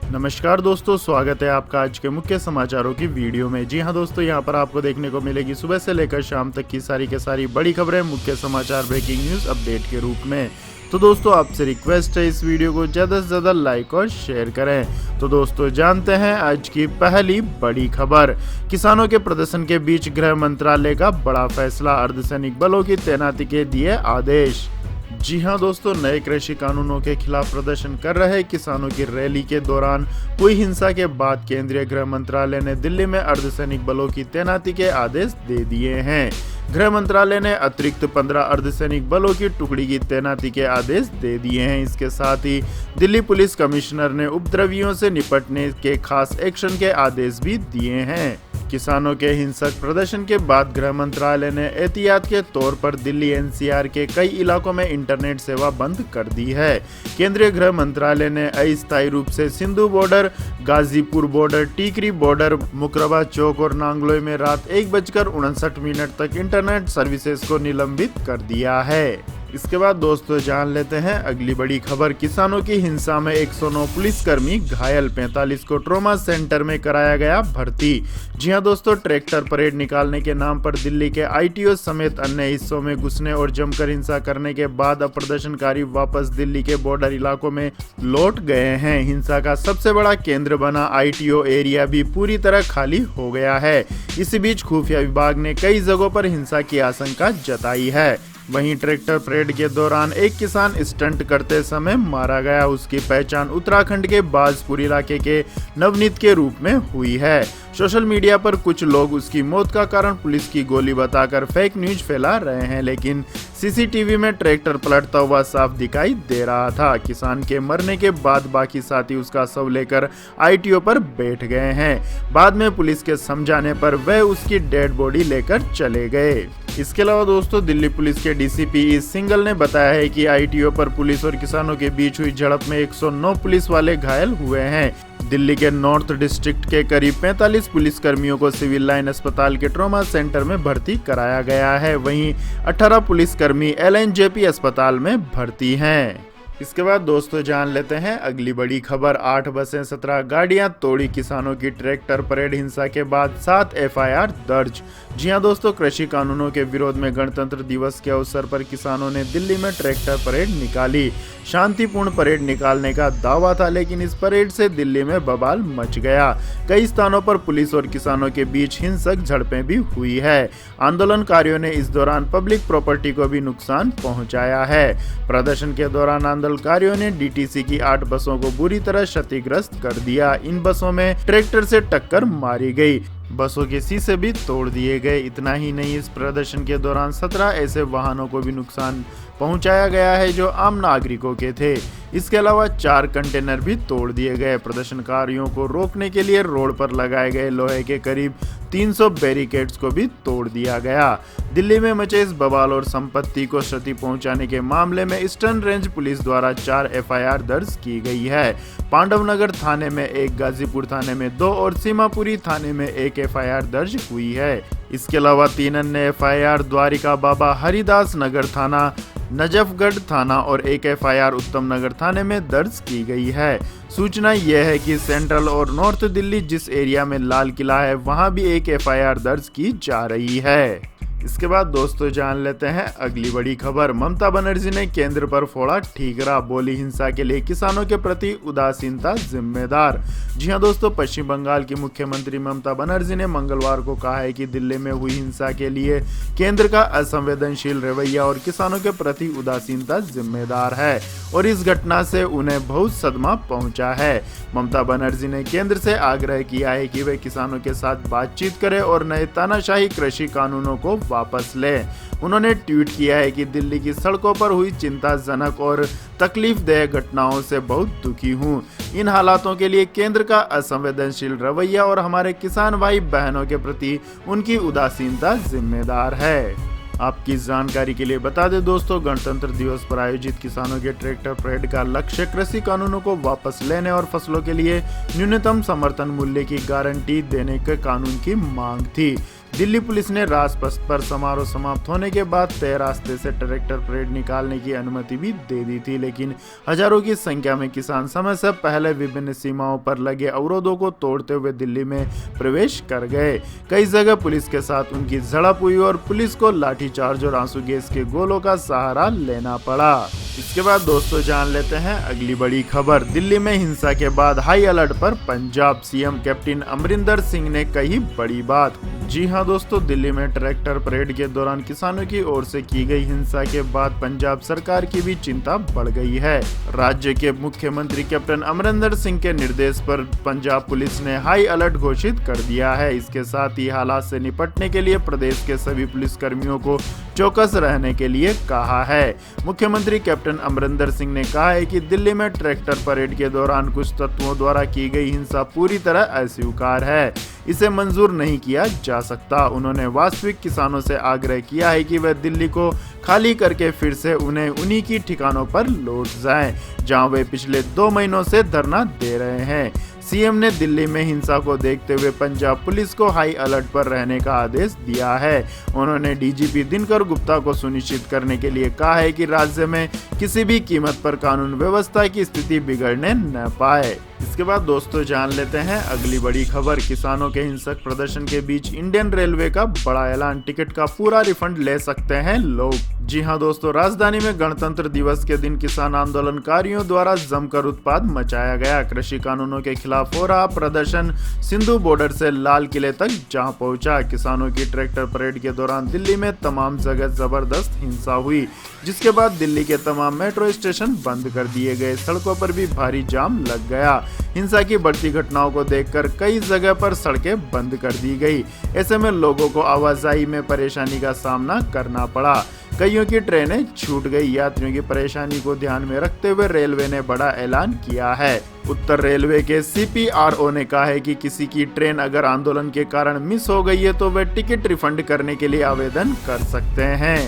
नमस्कार दोस्तों, स्वागत है आपका आज के मुख्य समाचारों की वीडियो में। जी हां दोस्तों, यहां पर आपको देखने को मिलेगी सुबह से लेकर शाम तक की सारी के सारी बड़ी खबरें, मुख्य समाचार, ब्रेकिंग न्यूज़ अपडेट के रूप में। तो दोस्तों, आपसे रिक्वेस्ट है इस वीडियो को ज़्यादा से ज़्यादा लाइक और शेयर करें। तो दोस्तों, जानते हैं आज की पहली बड़ी खबर। किसानों के प्रदर्शन के बीच गृह मंत्रालय का बड़ा फैसला, अर्धसैनिक बलों की तैनाती के दिए आदेश। जी हां दोस्तों, नए कृषि कानूनों के खिलाफ प्रदर्शन कर रहे किसानों की रैली के दौरान हुई हिंसा के बाद केंद्रीय गृह मंत्रालय ने दिल्ली में अर्धसैनिक बलों की तैनाती के आदेश दे दिए हैं। गृह मंत्रालय ने अतिरिक्त 15 अर्धसैनिक बलों की टुकड़ी की तैनाती के आदेश दे दिए हैं। इसके साथ ही दिल्ली पुलिस कमिश्नर ने उपद्रवियों से निपटने के खास एक्शन के आदेश भी दिए हैं। किसानों के हिंसक प्रदर्शन के बाद गृह मंत्रालय ने एहतियात के तौर पर दिल्ली एनसीआर के कई इलाकों में इंटरनेट सेवा बंद कर दी है। केंद्रीय गृह मंत्रालय ने अस्थायी रूप से Sindhu border, Ghazipur border, Tikri border, Mukarba Chowk और नांगलोई में रात 1:59 तक इंटरनेट सर्विसेज को निलंबित कर दिया है। इसके बाद दोस्तों, जान लेते हैं अगली बड़ी खबर। किसानों की हिंसा में 109 पुलिसकर्मी घायल, 45 को ट्रॉमा सेंटर में कराया गया भर्ती। जी हां दोस्तों, ट्रैक्टर परेड निकालने के नाम पर दिल्ली के आईटीओ समेत अन्य हिस्सों में घुसने और जमकर हिंसा करने के बाद अब प्रदर्शनकारी वापस दिल्ली के बॉर्डर इलाकों में लौट गए हैं। हिंसा का सबसे बड़ा केंद्र बना आईटीओ एरिया भी पूरी तरह खाली हो गया है। इसी बीच खुफिया विभाग ने कई जगहों पर हिंसा की आशंका जताई है। वहीं ट्रैक्टर परेड के दौरान एक किसान स्टंट करते समय मारा गया। उसकी पहचान उत्तराखंड के बाजपुर इलाके के नवनीत के रूप में हुई है। सोशल मीडिया पर कुछ लोग उसकी मौत का कारण पुलिस की गोली बताकर फेक न्यूज फैला रहे हैं, लेकिन सीसीटीवी में ट्रैक्टर पलटता हुआ साफ दिखाई दे रहा था। किसान के मरने के बाद बाकी साथी उसका शव लेकर आईटीओ पर बैठ गए हैं। बाद में पुलिस के समझाने पर वह उसकी डेड बॉडी लेकर चले गए। इसके अलावा दोस्तों, दिल्ली पुलिस के डीसीपी इस सिंगल ने बताया है कि आईटीओ पर पुलिस और किसानों के बीच हुई झड़प में 109 पुलिस वाले घायल हुए हैं। दिल्ली के नॉर्थ डिस्ट्रिक्ट के करीब 45 पुलिसकर्मियों को सिविल लाइन अस्पताल के ट्रॉमा सेंटर में भर्ती कराया गया है। वहीं 18 पुलिसकर्मी एलएनजेपी अस्पताल में भर्ती हैं। इसके बाद दोस्तों, जान लेते हैं अगली बड़ी खबर। 8 बसें 17 गाड़ियां तोड़ी, किसानों की ट्रैक्टर परेड हिंसा के बाद 7 एफआईआर दर्ज। जी हां दोस्तों, कृषि कानूनों के विरोध में गणतंत्र दिवस के अवसर पर किसानों ने दिल्ली में ट्रैक्टर परेड निकाली। शांतिपूर्ण परेड निकालने का दावा था, लेकिन इस परेड से दिल्ली में बवाल मच गया। कई स्थानों पर पुलिस और किसानों के बीच हिंसक झड़पें भी हुई है। आंदोलनकारियों ने इस दौरान पब्लिक प्रॉपर्टी को भी नुकसान पहुंचाया है। प्रदर्शन के दौरान आंदोलनकारियों ने डीटीसी की 8 बसों को बुरी तरह क्षतिग्रस्त कर दिया। इन बसों में ट्रैक्टर से टक्कर मारी गई, बसों के शीशे भी तोड़ दिए गए। इतना ही नहीं, इस प्रदर्शन के दौरान 17 ऐसे वाहनों को भी नुकसान पहुंचाया गया है जो आम नागरिकों के थे। इसके अलावा 4 कंटेनर भी तोड़ दिए गए। प्रदर्शनकारियों को रोकने के लिए रोड पर लगाए गए लोहे के करीब 300 बैरिकेड्स को भी तोड़ दिया गया। दिल्ली में मचे इस बवाल और संपत्ति को क्षति पहुंचाने के मामले में ईस्टर्न रेंज पुलिस द्वारा 4 एफआईआर दर्ज की गई है। पांडवनगर थाने में 1, गाजीपुर थाने में 2 और सीमापुरी थाने में 1 एफआईआर दर्ज हुई है। इसके अलावा 3 अन्य एफआईआर द्वारिका बाबा हरिदास नगर थाना, नजफगढ़ थाना और 1 एफआईआर उत्तम नगर थाने में दर्ज की गई है। सूचना यह है कि सेंट्रल और नॉर्थ दिल्ली जिस एरिया में लाल किला है, वहां भी 1 एफआईआर दर्ज की जा रही है। इसके बाद दोस्तों, जान लेते हैं अगली बड़ी खबर। ममता बनर्जी ने केंद्र पर फोड़ा ठीकरा, बोली हिंसा के लिए किसानों के प्रति उदासीनता जिम्मेदार। जी हां दोस्तों, पश्चिम बंगाल की मुख्यमंत्री ममता बनर्जी ने मंगलवार को कहा है कि दिल्ली में हुई हिंसा के लिए केंद्र का असंवेदनशील रवैया और किसानों के प्रति उदासीनता जिम्मेदार है और इस घटना से उन्हें बहुत सदमा पहुंचा है। ममता बनर्जी ने केंद्र से आग्रह किया है कि वे किसानों के साथ बातचीत करें और नए तानाशाही कृषि कानूनों को वापस ले। उन्होंने ट्वीट किया है कि दिल्ली की सड़कों पर हुई चिंताजनक और तकलीफदेह घटनाओं से बहुत दुखी हूं। इन हालातों के लिए केंद्र का असंवेदनशील रवैया और हमारे किसान भाई बहनों के प्रति उनकी उदासीनता जिम्मेदार है। आपकी जानकारी के लिए बता दें दोस्तों, गणतंत्र दिवस पर आयोजित किसानों के ट्रैक्टर परेड का लक्ष्य कृषि कानूनों को वापस लेने और फसलों के लिए न्यूनतम समर्थन मूल्य की गारंटी देने के कानून की मांग थी। दिल्ली पुलिस ने राजपथ पर समारोह समाप्त होने के बाद तय रास्ते से ट्रैक्टर परेड निकालने की अनुमति भी दे दी थी, लेकिन हजारों की संख्या में किसान समय से पहले विभिन्न सीमाओं पर लगे अवरोधों को तोड़ते हुए दिल्ली में प्रवेश कर गए। कई जगह पुलिस के साथ उनकी झड़प हुई और पुलिस को लाठीचार्ज और आंसू गैस के गोलों का सहारा लेना पड़ा। इसके बाद दोस्तों जान लेते हैं अगली बड़ी खबर। दिल्ली में हिंसा के बाद हाई अलर्ट पर पंजाब। सीएम कैप्टन अमरिंदर सिंह ने कही बड़ी बात। जी हां दोस्तों, दिल्ली में ट्रैक्टर परेड के दौरान किसानों की ओर से की गई हिंसा के बाद पंजाब सरकार की भी चिंता बढ़ गई है। राज्य के मुख्यमंत्री कैप्टन अमरिंदर सिंह के निर्देश पर पंजाब पुलिस ने हाई अलर्ट घोषित कर दिया है। इसके साथ ही हालात से निपटने के लिए प्रदेश के सभी पुलिस कर्मियों को चौकस रहने के लिए कहा है। मुख्यमंत्री कैप्टन अमरिंदर सिंह ने कहा है कि दिल्ली में ट्रैक्टर परेड के दौरान कुछ तत्वों द्वारा की गई हिंसा पूरी तरह अस्वीकार है, इसे मंजूर नहीं किया जा सकता। उन्होंने वास्तविक किसानों से आग्रह किया है कि वे दिल्ली को खाली करके फिर से उन्हें उन्हीं की ठिकानों पर लौट जाएं, जहां वे पिछले 2 महीनों से धरना दे रहे हैं। सीएम ने दिल्ली में हिंसा को देखते हुए पंजाब पुलिस को हाई अलर्ट पर रहने का आदेश दिया है। उन्होंने डीजीपी दिनकर गुप्ता को सुनिश्चित करने के लिए कहा है कि राज्य में किसी भी कीमत पर कानून व्यवस्था की स्थिति बिगड़ने न पाए। इसके बाद दोस्तों जान लेते हैं अगली बड़ी खबर। किसानों के हिंसक प्रदर्शन के बीच इंडियन रेलवे का बड़ा ऐलान, टिकट का पूरा रिफंड ले सकते हैं लोग। जी हां दोस्तों, राजधानी में गणतंत्र दिवस के दिन किसान आंदोलनकारियों द्वारा जमकर उत्पात मचाया गया। कृषि कानूनों के खिलाफ हो रहा प्रदर्शन सिंधु बॉर्डर से लाल किले तक जा पहुंचा। किसानों की ट्रैक्टर परेड के दौरान दिल्ली में तमाम जगह जबरदस्त हिंसा हुई, जिसके बाद दिल्ली के तमाम मेट्रो स्टेशन बंद कर दिए गए। सड़कों पर भी भारी जाम लग गया। हिंसा की बढ़ती घटनाओं को देखकर कई जगह पर सड़कें बंद कर दी गई। ऐसे में लोगों को आवाजाही में परेशानी का सामना करना पड़ा। कईयों की ट्रेनें छूट गई। यात्रियों की परेशानी को ध्यान में रखते हुए रेलवे ने बड़ा ऐलान किया है। उत्तर रेलवे के CPRO ने कहा है कि किसी की ट्रेन अगर आंदोलन के कारण मिस हो गई है तो वे टिकट रिफंड करने के लिए आवेदन कर सकते हैं।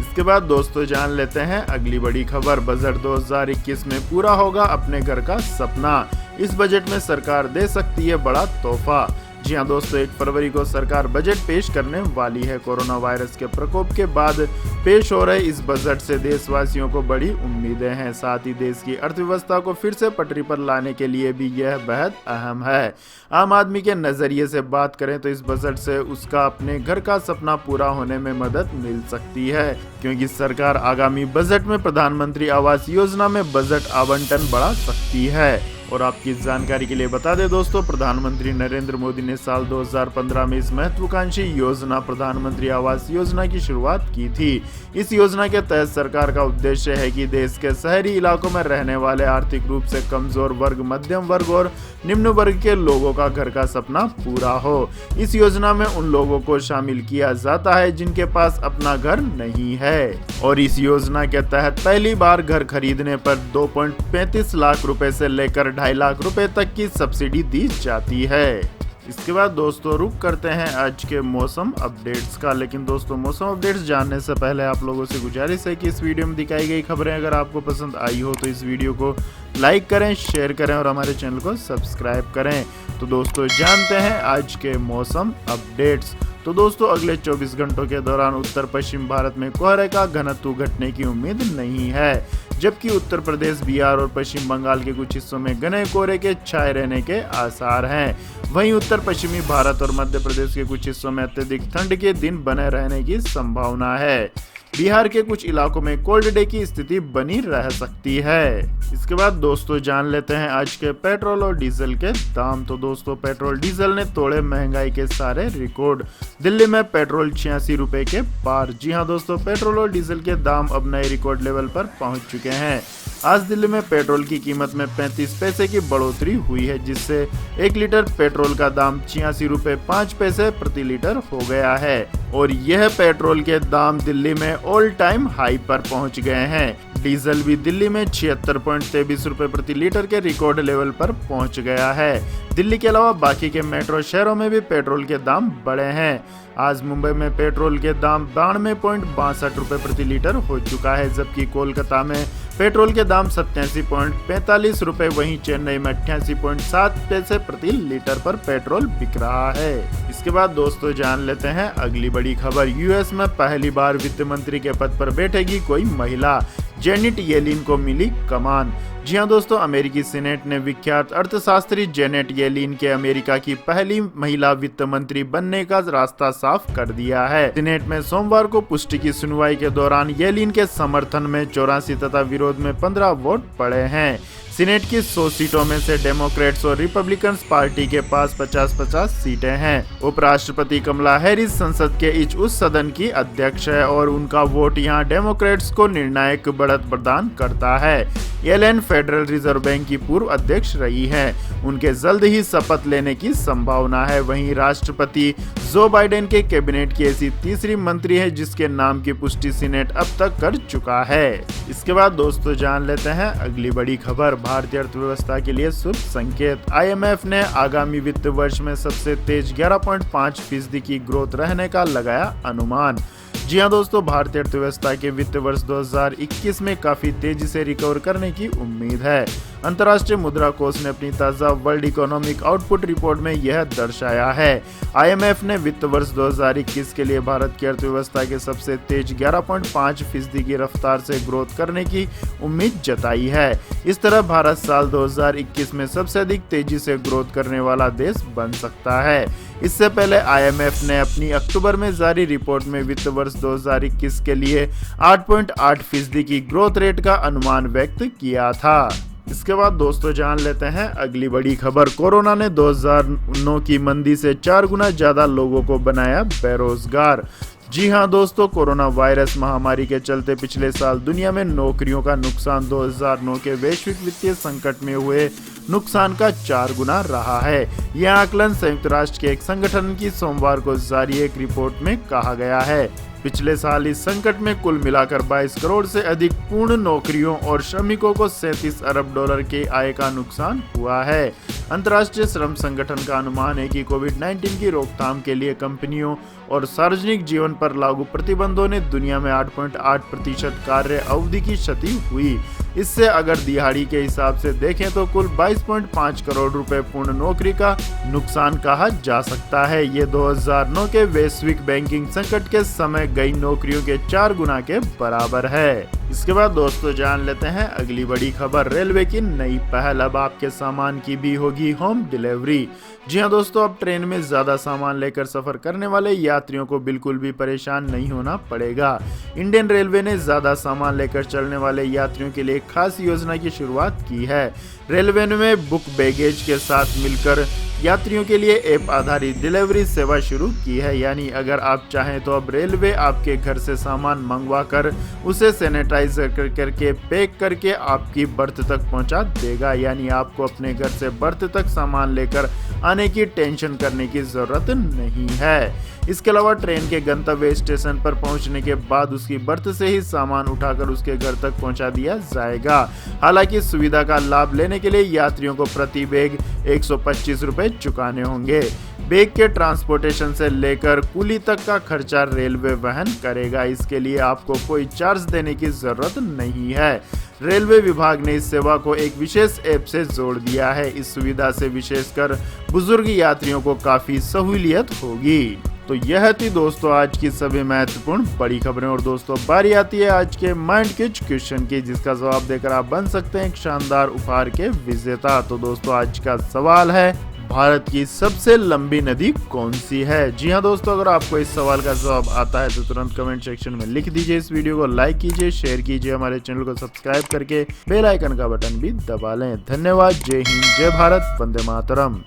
इसके बाद दोस्तों जान लेते हैं अगली बड़ी खबर। बजट 2021 में पूरा होगा अपने घर का सपना। इस बजट में सरकार दे सकती है बड़ा तोहफा। जी हां दोस्तों, 1 फरवरी को सरकार बजट पेश करने वाली है। कोरोना वायरस के प्रकोप के बाद पेश हो रहे इस बजट से देशवासियों को बड़ी उम्मीदें हैं। साथ ही देश की अर्थव्यवस्था को फिर से पटरी पर लाने के लिए भी यह बेहद अहम है। आम आदमी के नजरिए से बात करें तो इस बजट से उसका अपने घर का सपना पूरा होने में मदद मिल सकती है, क्योंकि सरकार आगामी बजट में प्रधानमंत्री आवास योजना में बजट आवंटन बढ़ा सकती है। और आपकी जानकारी के लिए बता दें दोस्तों, प्रधानमंत्री नरेंद्र मोदी ने साल 2015 में इस महत्वाकांक्षी योजना प्रधानमंत्री आवास योजना की शुरुआत की थी। इस योजना के तहत सरकार का उद्देश्य है कि देश के शहरी इलाकों में रहने वाले आर्थिक रूप से कमजोर वर्ग, मध्यम वर्ग और निम्न वर्ग के लोगों का घर का सपना पूरा हो। इस योजना में उन लोगों को शामिल किया जाता है जिनके पास अपना घर नहीं है, और इस योजना के तहत पहली बार घर खरीदने पर 2.35 लाख रुपए से लेकर 2.5 लाख रुपए तक की सब्सिडी दी जाती है। इसके बाद दोस्तों रुक करते हैं आज के मौसम अपडेट्स का। लेकिन दोस्तों, मौसम अपडेट्स जानने से पहले आप लोगों से गुजारिश है कि इस वीडियो में दिखाई गई खबरें अगर आपको पसंद आई हो तो इस वीडियो को लाइक करें, शेयर करें और हमारे चैनल को सब्सक्राइब करें। तो दोस्तों जानते हैं आज के मौसम अपडेट्स। तो दोस्तों अगले 24 घंटों के दौरान उत्तर पश्चिम भारत में कोहरे का घनत्व घटने की उम्मीद नहीं है, जबकि उत्तर प्रदेश, बिहार और पश्चिम बंगाल के कुछ हिस्सों में घने कोहरे के छाए रहने के आसार हैं। वहीं उत्तर पश्चिमी भारत और मध्य प्रदेश के कुछ हिस्सों में अत्यधिक ठंड के दिन बने रहने की संभावना है। बिहार के कुछ इलाकों में कोल्ड डे की स्थिति बनी रह सकती है। इसके बाद दोस्तों जान लेते हैं आज के पेट्रोल और डीजल के दाम। तो दोस्तों पेट्रोल डीजल ने तोड़े महंगाई के सारे रिकॉर्ड। दिल्ली में पेट्रोल 86 रुपए के पार। जी हां दोस्तों, पेट्रोल और डीजल के दाम अब नए रिकॉर्ड लेवल पर पहुंच चुके हैं। आज दिल्ली में पेट्रोल की कीमत में 35 पैसे की बढ़ोतरी हुई है, जिससे 1 लीटर पेट्रोल का दाम 86 रुपए 5 पैसे प्रति लीटर हो गया है। और यह पेट्रोल के दाम दिल्ली में ऑल टाइम हाई पर पहुंच गए हैं। डीजल भी दिल्ली में 76.23 रुपए प्रति लीटर के रिकॉर्ड लेवल पर पहुंच गया है। दिल्ली के अलावा बाकी के मेट्रो शहरों में भी पेट्रोल के दाम बढ़े हैं। आज मुंबई में पेट्रोल के दाम 92.62 रुपए प्रति लीटर हो चुका है, जबकि कोलकाता में पेट्रोल के दाम 87.45 रुपए, वहीं चेन्नई में 88.7 पैसे प्रति लीटर पर पेट्रोल बिक रहा है। इसके बाद दोस्तों जान लेते हैं अगली बड़ी खबर। यूएस में पहली बार वित्त मंत्री के पद पर बैठेगी कोई महिला, जेनेट येलेन को मिली कमान। जी हां दोस्तों, अमेरिकी सीनेट ने विख्यात अर्थशास्त्री जेनेट येलेन के अमेरिका की पहली महिला वित्त मंत्री बनने का रास्ता साफ कर दिया है। सीनेट में सोमवार को पुष्टि की सुनवाई के दौरान येलेन के समर्थन में 84 तथा विरोध में 15 वोट पड़े हैं। सीनेट की 100 सीटों में से डेमोक्रेट्स और रिपब्लिकन्स पार्टी के पास 50-50 सीटें हैं। उपराष्ट्रपति कमला हैरिस संसद के इस उस सदन की अध्यक्ष है और उनका वोट यहां डेमोक्रेट्स को निर्णायक बढ़त प्रदान करता है। येलेन फेडरल रिजर्व बैंक की पूर्व अध्यक्ष रही हैं। उनके जल्द ही शपथ लेने की संभावना है। वहीं राष्ट्रपति जो बाइडेन के कैबिनेट की ऐसी तीसरी मंत्री है जिसके नाम की पुष्टि सीनेट अब तक कर चुका है। इसके बाद दोस्तों जान लेते हैं अगली बड़ी खबर। भारतीय अर्थव्यवस्था के लिए शुभ संकेत। आईएमएफ ने आगामी वित्त वर्ष में सबसे तेज 11.5% की ग्रोथ रहने का लगाया अनुमान। जी हां दोस्तों, भारतीय अर्थव्यवस्था के वित्त वर्ष 2021 में काफी तेजी से रिकवर करने की उम्मीद है। अंतर्राष्ट्रीय मुद्रा कोष ने अपनी ताजा वर्ल्ड इकोनॉमिक आउटपुट रिपोर्ट में यह दर्शाया है। आईएमएफ ने वित्त वर्ष 2021 के लिए भारत की अर्थव्यवस्था के सबसे तेज 11.5% की रफ्तार से ग्रोथ करने की उम्मीद जताई है। इस तरह भारत साल 2021 में सबसे अधिक तेजी से ग्रोथ करने वाला देश बन सकता है। इससे पहले आईएमएफ ने अपनी अक्टूबर में जारी रिपोर्ट में वित्त वर्ष 2021 के लिए 8.8% की ग्रोथ रेट का अनुमान व्यक्त किया था। इसके बाद दोस्तों जान लेते हैं अगली बड़ी खबर। कोरोना ने 2009 की मंदी से 4 गुना ज्यादा लोगों को बनाया बेरोजगार। जी हां दोस्तों, कोरोना वायरस महामारी के चलते पिछले साल दुनिया में नौकरियों का नुकसान 2009 के वैश्विक वित्तीय संकट में हुए नुकसान का 4 गुना रहा है। यह आकलन संयुक्त राष्ट्र के एक संगठन की सोमवार को जारी एक रिपोर्ट में कहा गया है। पिछले साल इस संकट में कुल मिलाकर 22 करोड़ से अधिक पूर्ण नौकरियों और श्रमिकों को 37 अरब डॉलर के आय का नुकसान हुआ है। अंतर्राष्ट्रीय श्रम संगठन का अनुमान है कि कोविड-19 की रोकथाम के लिए कंपनियों और सार्वजनिक जीवन पर लागू प्रतिबंधों ने दुनिया में 8.8% कार्य अवधि की क्षति हुई। इससे अगर दिहाड़ी के हिसाब से देखें तो कुल 22.5 करोड़ रुपए पूर्ण नौकरी का नुकसान कहा जा सकता है। ये 2009 के वैश्विक बैंकिंग संकट के समय गई नौकरियों के 4 गुना के बराबर है। इसके बाद दोस्तों जान लेते हैं अगली बड़ी खबर। रेलवे की नई पहल, अब आपके सामान की भी होगी होम डिलीवरी। जी हां दोस्तों, अब ट्रेन में ज्यादा सामान लेकर सफर करने वाले यात्रियों को बिल्कुल भी परेशान नहीं होना पड़ेगा। इंडियन रेलवे ने ज्यादा सामान लेकर चलने वाले यात्रियों के लिए खास योजना की शुरुआत की है। रेलवे ने बुक बैगेज के साथ मिलकर यात्रियों के लिए ऐप आधारित डिलीवरी सेवा शुरू की है। यानी अगर आप चाहें तो अब रेलवे आपके घर से सामान मंगवा कर उसे सैनिटाइज करके पैक करके आपकी बर्थ तक पहुंचा देगा। यानी आपको अपने घर से बर्थ तक सामान लेकर आने की टेंशन करने की जरूरत नहीं है। इसके अलावा ट्रेन के गंतव्य स्टेशन पर पहुंचने के बाद उसकी बर्थ से ही सामान उठाकर उसके घर तक पहुंचा दिया जाएगा। हालांकि सुविधा का लाभ लेने के लिए यात्रियों को प्रति बैग 125 रुपए चुकाने होंगे। बैग के ट्रांसपोर्टेशन से लेकर कुली तक का खर्चा रेलवे वहन करेगा। इसके लिए आपको कोई चार्ज देने की जरूरत नहीं है। रेलवे विभाग ने इस सेवा को एक विशेष ऐप से जोड़ दिया है। इस सुविधा से विशेषकर बुजुर्ग यात्रियों को काफी सहूलियत होगी। तो यह थी दोस्तों आज की सभी महत्वपूर्ण बड़ी खबरें। और दोस्तों बारी आती है आज के माइंड किच क्वेश्चन की, जिसका जवाब देकर आप बन सकते हैं एक शानदार उपहार के विजेता। तो दोस्तों आज का सवाल है, भारत की सबसे लंबी नदी कौन सी है? जी हां दोस्तों, अगर आपको इस सवाल का जवाब आता है तो तुरंत कमेंट सेक्शन में लिख दीजिए। इस वीडियो को लाइक कीजिए, शेयर कीजिए, हमारे चैनल को सब्सक्राइब करके बेल आइकन का बटन भी दबा लें। धन्यवाद। जय हिंद, जय भारत, वंदे मातरम।